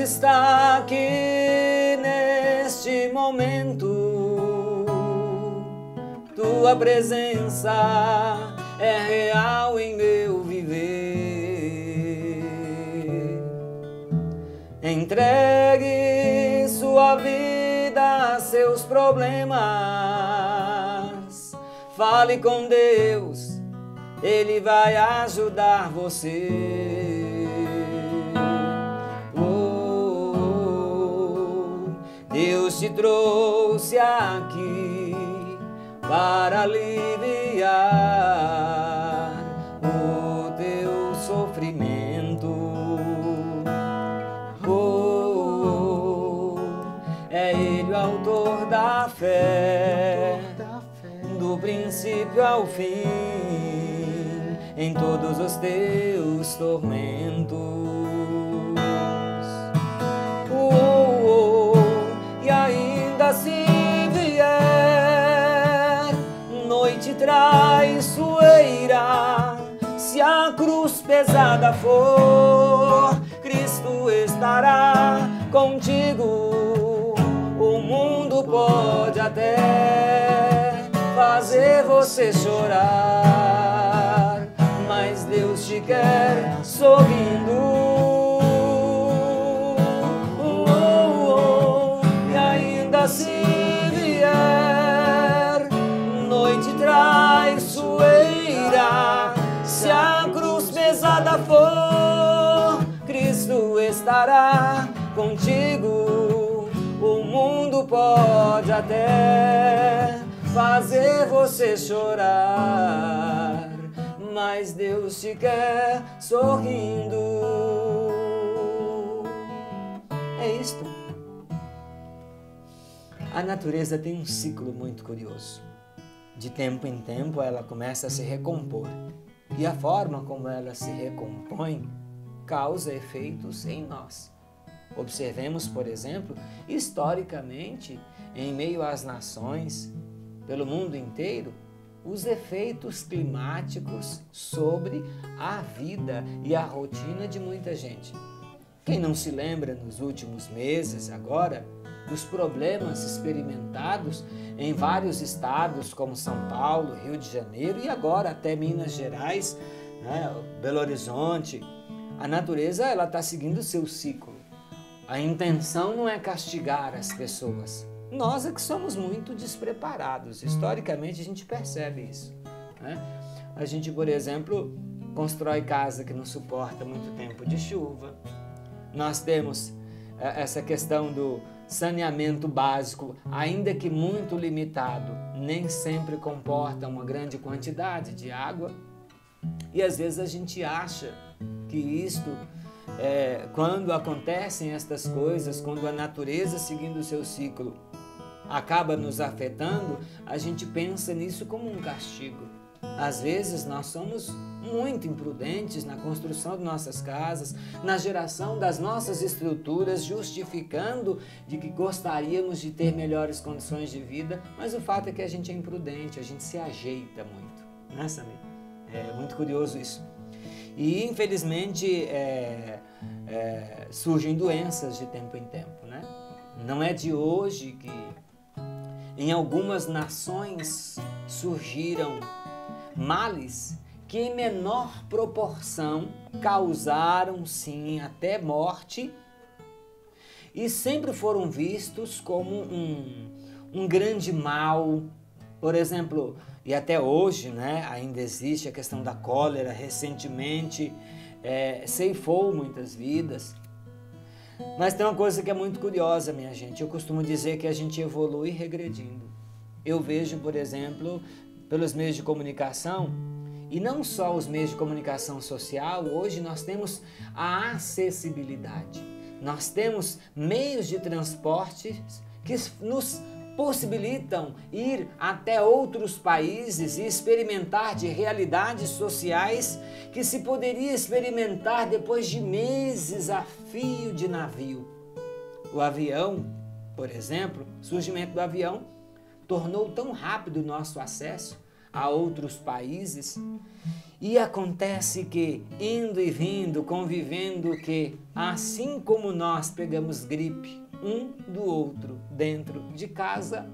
está aqui neste momento. Tua presença é real em meu viver. Entregue sua vida a seus problemas. Fale com Deus, Ele vai ajudar você. Deus te trouxe aqui para aliviar o teu sofrimento. É Ele o autor da fé, do princípio ao fim, em todos os teus tormentos. E ainda se vier noite traiçoeira, se a cruz pesada for, Cristo estará contigo. O mundo pode até fazer você chorar, mas Deus te quer sorrindo. E ainda se vier noite traiçoeira, se a cruz pesada for, Cristo estará contigo. O mundo pode até fazer você chorar, mas Deus te quer sorrindo. É isto. A natureza tem um ciclo muito curioso. De tempo em tempo ela começa a se recompor. E a forma como ela se recompõe causa efeitos em nós. Observemos, por exemplo, historicamente, em meio às nações, pelo mundo inteiro, os efeitos climáticos sobre a vida e a rotina de muita gente. Quem não se lembra nos últimos meses agora dos problemas experimentados em vários estados como São Paulo, Rio de Janeiro e agora até Minas Gerais, né, Belo Horizonte. A natureza ela está seguindo o seu ciclo. A intenção não é castigar as pessoas. Nós é que somos muito despreparados. Historicamente a gente percebe isso, né? A gente, por exemplo, constrói casa que não suporta muito tempo de chuva. Nós temos essa questão do saneamento básico, ainda que muito limitado, nem sempre comporta uma grande quantidade de água. E às vezes a gente acha que isto, quando acontecem estas coisas, quando a natureza seguindo o seu ciclo acaba nos afetando, a gente pensa nisso como um castigo. Às vezes nós somos muito imprudentes na construção de nossas casas, na geração das nossas estruturas, justificando de que gostaríamos de ter melhores condições de vida, mas o fato é que a gente é imprudente, a gente se ajeita muito, né, Samir? É muito curioso isso. E infelizmente surgem doenças de tempo em tempo, né? Não é de hoje que em algumas nações surgiram males que em menor proporção causaram sim até morte e sempre foram vistos como um grande mal. Por exemplo, e até hoje, né, ainda existe a questão da cólera, recentemente ceifou muitas vidas. Mas tem uma coisa que é muito curiosa, minha gente. Eu costumo dizer que a gente evolui regredindo. Eu vejo, por exemplo, pelos meios de comunicação, e não só os meios de comunicação social, hoje nós temos a acessibilidade. Nós temos meios de transporte que nos possibilitam ir até outros países e experimentar de realidades sociais que se poderia experimentar depois de meses a fio de navio. O avião, por exemplo, o surgimento do avião tornou tão rápido o nosso acesso a outros países. E acontece que, indo e vindo, convivendo, que assim como nós pegamos gripe um do outro dentro de casa,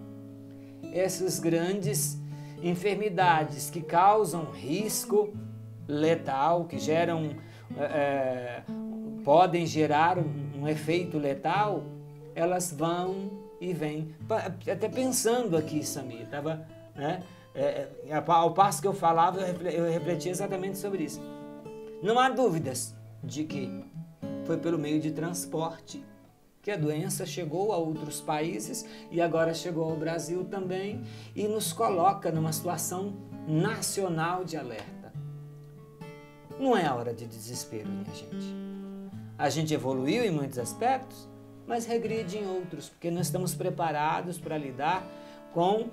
essas grandes enfermidades que causam risco letal, que geram, podem gerar um efeito letal, elas vão e vêm. Até pensando aqui, Samir, estava, né? Ao passo que eu falava, eu refletia exatamente sobre isso. Não há dúvidas de que foi pelo meio de transporte que a doença chegou a outros países e agora chegou ao Brasil também e nos coloca numa situação nacional de alerta. Não é hora de desespero, minha gente. A gente evoluiu em muitos aspectos, mas regride em outros, porque não estamos preparados para lidar com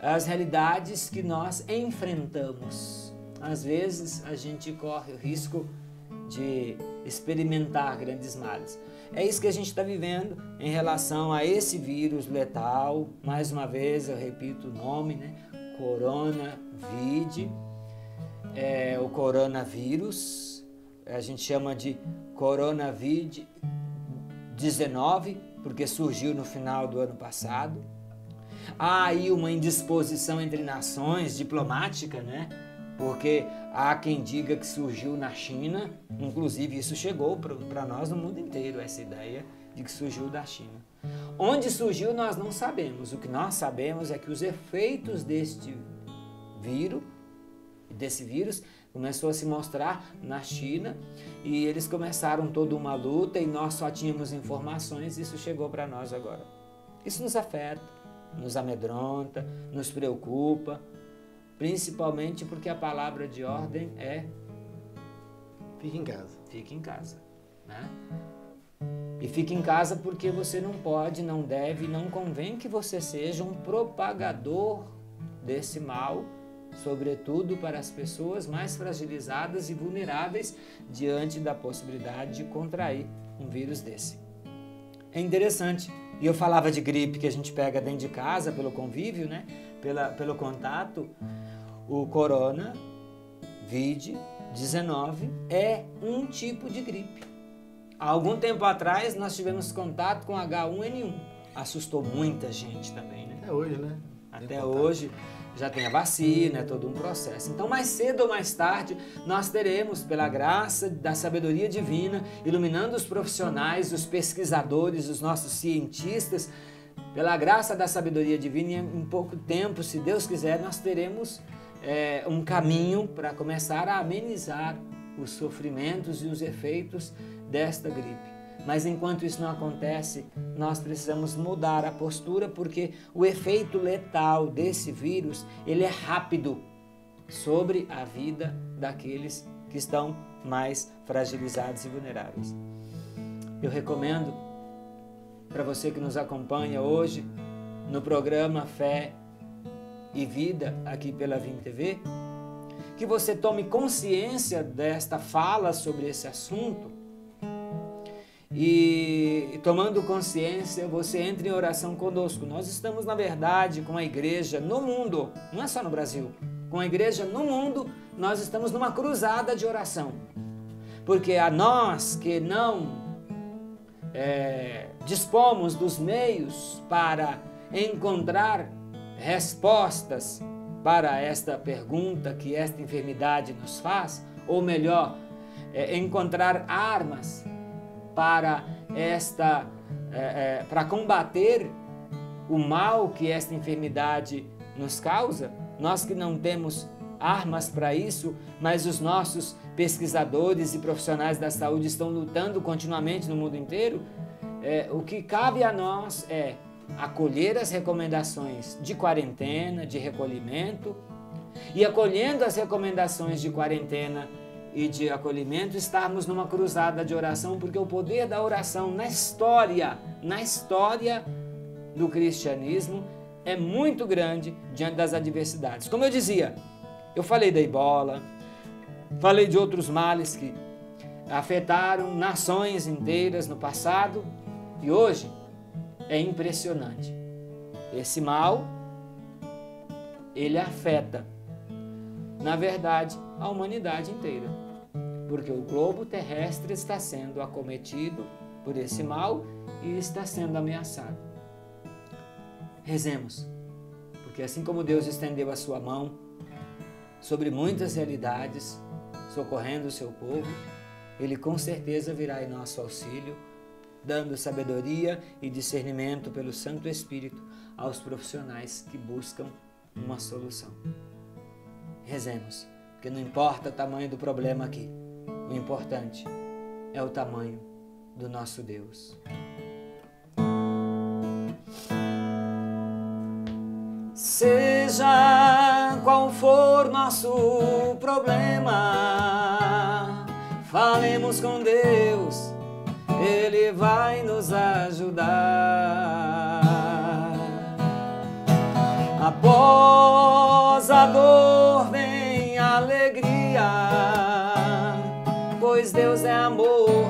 as realidades que nós enfrentamos. Às vezes a gente corre o risco de experimentar grandes males. É isso que a gente está vivendo em relação a esse vírus letal. Mais uma vez eu repito o nome, né? Coronavírus. O coronavírus, a gente chama de coronavírus 19, porque surgiu no final do ano passado. Há aí uma indisposição entre nações diplomática, né? Porque há quem diga que surgiu na China, inclusive isso chegou para nós no mundo inteiro, essa ideia de que surgiu da China. Onde surgiu nós não sabemos, o que nós sabemos é que os efeitos desse vírus começou a se mostrar na China e eles começaram toda uma luta e nós só tínhamos informações e isso chegou para nós agora. Isso nos afeta, nos amedronta, nos preocupa, principalmente porque a palavra de ordem é fique em casa. Fique em casa, né? E fique em casa porque você não pode, não deve, não convém que você seja um propagador desse mal, sobretudo para as pessoas mais fragilizadas e vulneráveis diante da possibilidade de contrair um vírus desse. É interessante, e eu falava de gripe que a gente pega dentro de casa pelo convívio, né? Pelo contato. O coronavírus 19 é um tipo de gripe. Há algum tempo atrás nós tivemos contato com H1N1. Assustou muita gente também, né? Até hoje, né? Até hoje já tem a vacina, é todo um processo. Então, mais cedo ou mais tarde, nós teremos, pela graça da sabedoria divina, iluminando os profissionais, os pesquisadores, os nossos cientistas, pela graça da sabedoria divina, em pouco tempo, se Deus quiser, nós teremos um caminho para começar a amenizar os sofrimentos e os efeitos desta gripe. Mas enquanto isso não acontece, nós precisamos mudar a postura, porque o efeito letal desse vírus, ele é rápido sobre a vida daqueles que estão mais fragilizados e vulneráveis. Eu recomendo para você que nos acompanha hoje no programa Fé e Vida aqui pela Vim TV, que você tome consciência desta fala sobre esse assunto e, tomando consciência, você entre em oração conosco. Nós estamos, na verdade, com a igreja no mundo, não é só no Brasil, com a igreja no mundo, nós estamos numa cruzada de oração, porque a nós que não dispomos dos meios para encontrar respostas para esta pergunta que esta enfermidade nos faz, ou melhor, encontrar armas para para combater o mal que esta enfermidade nos causa. Nós que não temos armas para isso, mas os nossos pesquisadores e profissionais da saúde estão lutando continuamente no mundo inteiro. O que cabe a nós é acolher as recomendações de quarentena, de recolhimento, e acolhendo as recomendações de quarentena e de acolhimento, estarmos numa cruzada de oração, porque o poder da oração na história do cristianismo é muito grande diante das adversidades. Como eu dizia, eu falei da ebola, falei de outros males que afetaram nações inteiras no passado, e hoje é impressionante. Esse mal, ele afeta na verdade, a humanidade inteira. Porque o globo terrestre está sendo acometido por esse mal e está sendo ameaçado. Rezemos, porque assim como Deus estendeu a sua mão sobre muitas realidades, socorrendo o seu povo, Ele com certeza virá em nosso auxílio, dando sabedoria e discernimento pelo Santo Espírito aos profissionais que buscam uma solução. Rezemos, porque não importa o tamanho do problema aqui, o importante é o tamanho do nosso Deus. Seja qual for nosso problema, falemos com Deus, Ele vai nos ajudar. Após a dor vem a alegria, pois Deus é amor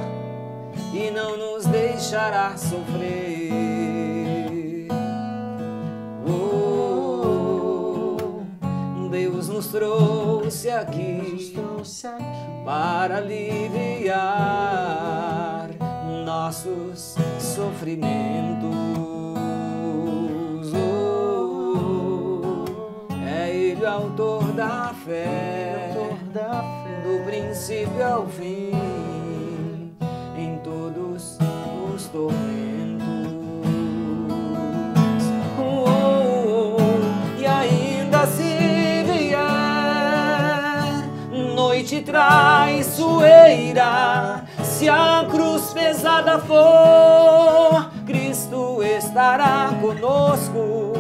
e não nos deixará sofrer. Deus nos trouxe aqui para aliviar nossos sofrimentos. É Ele o autor da fé, do princípio ao fim, em todos os tormentos. E ainda se vier noite traiçoeira, se a cruz pesada for, Cristo estará conosco.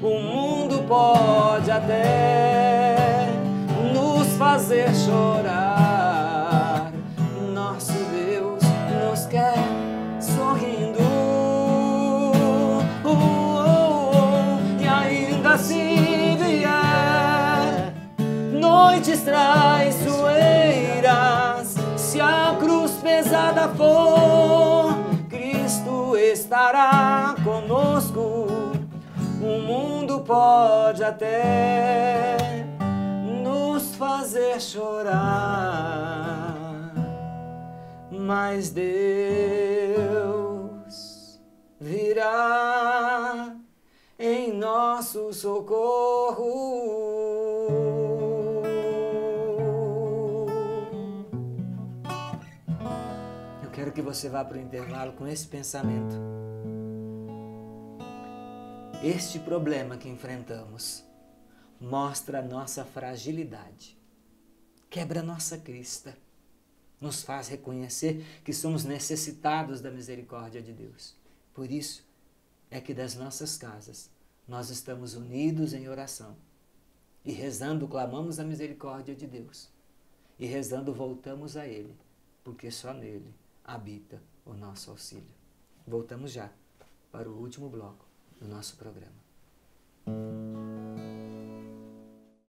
O mundo pode até nos fazer chorar, nosso Deus nos quer sorrindo. E ainda se vier noites traiçoeiras, se a cruz pesada for, Cristo estará conosco. O mundo pode até nos fazer chorar, mas Deus virá em nosso socorro. Eu quero que você vá para o intervalo com esse pensamento. Este problema que enfrentamos mostra a nossa fragilidade, quebra a nossa crista, nos faz reconhecer que somos necessitados da misericórdia de Deus. Por isso é que das nossas casas nós estamos unidos em oração e rezando clamamos a misericórdia de Deus e rezando voltamos a Ele, porque só nele habita o nosso auxílio. Voltamos já para o último bloco do nosso programa.